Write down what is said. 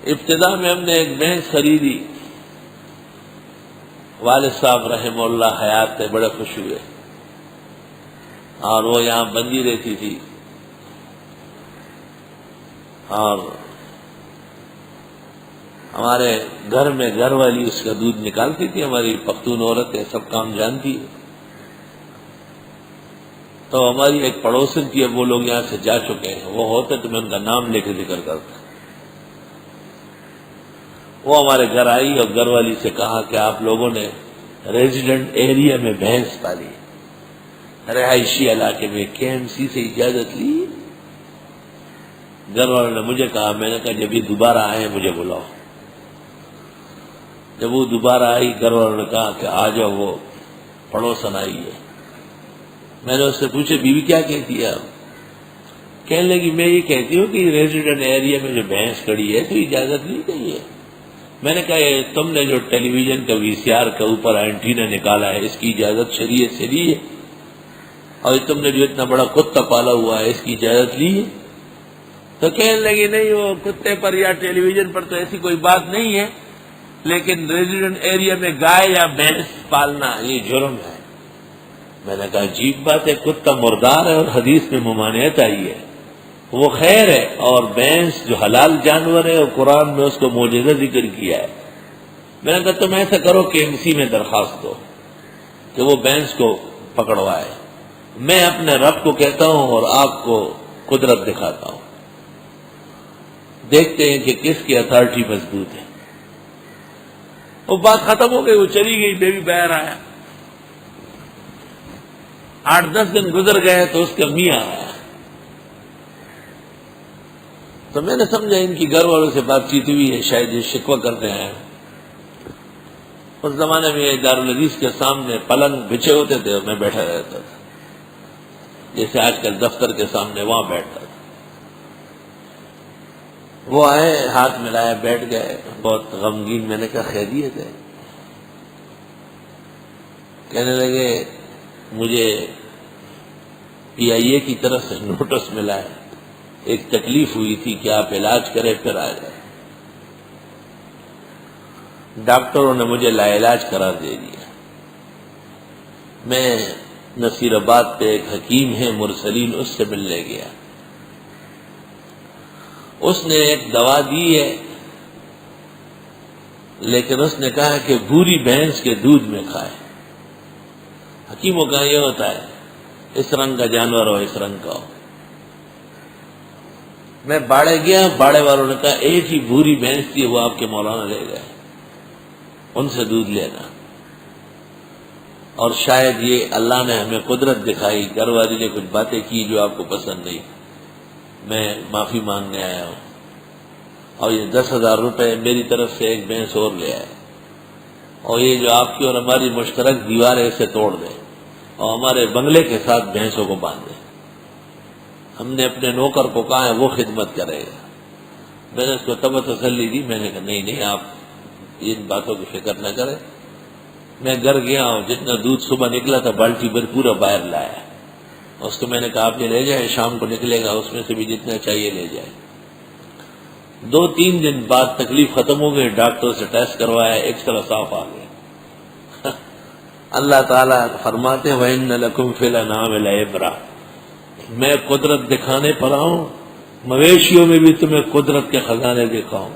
ابتدا میں ہم نے ایک بھینس خریدی، والد صاحب رحمہ اللہ حیات تھے، بڑے خوش ہوئے، اور وہ یہاں بندی رہتی تھی، اور ہمارے گھر میں گھر والی اس کا دودھ نکالتی تھی، ہماری پختون عورت ہے، سب کام جانتی ہے۔ تو ہماری ایک پڑوسن تھی، اب وہ لوگ یہاں سے جا چکے ہیں، وہ ہوتے تو میں ان کا نام لے کے ذکر کرتا۔ وہ ہمارے گھر آئی اور گھر والی سے کہا کہ آپ لوگوں نے ریزیڈنٹ ایریا میں بھینس پالی، رہائشی علاقے میں، KMC سے اجازت لی؟ گھر والوں نے مجھے کہا، میں نے کہا جب یہ دوبارہ آئے مجھے بلاؤ۔ جب وہ دوبارہ آئی، گھر والوں نے کہا کہ آ جاؤ، وہ پڑوسن آئی ہے۔ میں نے اس سے پوچھے بیوی کیا کہتی ہے اب؟ کہنے لگی میں یہ کہتی ہوں کہ ریزیڈنٹ ایریا میں جو بھینس کھڑی ہے تو اجازت نہیں چاہیے۔ میں نے کہا تم نے جو ٹیلی ویژن کا VCR کا اوپر اینٹینا نکالا ہے، اس کی اجازت شریعت سے لی ہے؟ اور تم نے جو اتنا بڑا کتا پالا ہوا ہے، اس کی اجازت لی ہے؟ تو کہنے لگی نہیں، وہ کتے پر یا ٹیلی ویژن پر تو ایسی کوئی بات نہیں ہے، لیکن ریزیڈنٹ ایریا میں گائے یا بھینس پالنا یہ جرم ہے۔ میں نے کہا عجیب بات ہے، کتا مردار ہے اور حدیث میں ممانعت آئی ہے، وہ خیر ہے، اور بھینس جو حلال جانور ہے اور قرآن میں اس کو معجزہ ذکر کیا ہے۔ میں نے کہا تم ایسا کرو کہ KMC میں درخواست دو کہ وہ بھینس کو پکڑوائے، میں اپنے رب کو کہتا ہوں اور آپ کو قدرت دکھاتا ہوں، دیکھتے ہیں کہ کس کی اتھارٹی مضبوط ہے۔ وہ بات ختم ہو گئی، وہ چلی گئی، بیبی باہر آیا۔ 8-10 دن گزر گئے تو اس کا میاں آیا، تو میں نے سمجھا ان کی گھر والوں سے بات چیت ہوئی ہے، شاید یہ شکوہ کرتے ہیں۔ اس زمانے میں دارالحدیث کے سامنے پلنگ بچھے ہوتے تھے اور میں بیٹھا رہتا تھا، جیسے آج کل دفتر کے سامنے وہاں بیٹھتا تھا۔ وہ آئے، ہاتھ ملایا، بیٹھ گئے، بہت غمگین۔ میں نے کہا خیریت ہے؟ کہنے لگے مجھے PIA کی طرف سے نوٹس ملا ہے، ایک تکلیف ہوئی تھی کہ آپ علاج کریں پھر آ جائیں۔ ڈاکٹروں نے مجھے لا علاج قرار دے دیا۔ میں نصیر آباد پہ ایک حکیم ہے مرسلین، اس سے ملنے گیا، اس نے ایک دوا دی ہے، لیکن اس نے کہا کہ بھوری بھینس کے دودھ میں کھائے۔ حکیموں کا یہ ہوتا ہے، اس رنگ کا جانور ہو، اس رنگ کا ہو۔ میں باڑے گیا، باڑے والوں نے کہا ایک ہی بھوری بھینس تھی، وہ آپ کے مولانا لے گئے، ان سے دودھ لینا۔ اور شاید یہ اللہ نے ہمیں قدرت دکھائی، گھر والی نے کچھ باتیں کی جو آپ کو پسند نہیں، میں معافی مانگنے آیا ہوں، اور یہ 10,000 روپے میری طرف سے ایک بھینس اور لے آئے، اور یہ جو آپ کی اور ہماری مشترک دیوار ہے اسے توڑ دیں اور ہمارے بنگلے کے ساتھ بھینسوں کو باندھ دیں۔ ہم نے اپنے نوکر کو کہا ہے وہ خدمت کرے گا۔ میں نے اس کو تب تسلی دی، میں نے کہا نہیں آپ ان باتوں کی فکر نہ کریں۔ میں گھر گیا اور جتنا دودھ صبح نکلا تھا بالٹی بھر پورا باہر لایا، اس کو میں نے کہا آپ یہ لے جائیں، شام کو نکلے گا، اس میں سے بھی جتنا چاہیے لے جائیں۔ 2-3 دن بعد تکلیف ختم ہو گئی، ڈاکٹر سے ٹیسٹ کروایا، ایکسرا صاف آ گیا۔ اللہ تعالیٰ فرماتے ہیں وَإِنَّ لَكُمْ فِي الْأَنْعَامِ لَعِبْرَةً، میں قدرت دکھانے پر آؤں، مویشیوں میں بھی تمہیں قدرت کے خزانے دکھاؤں۔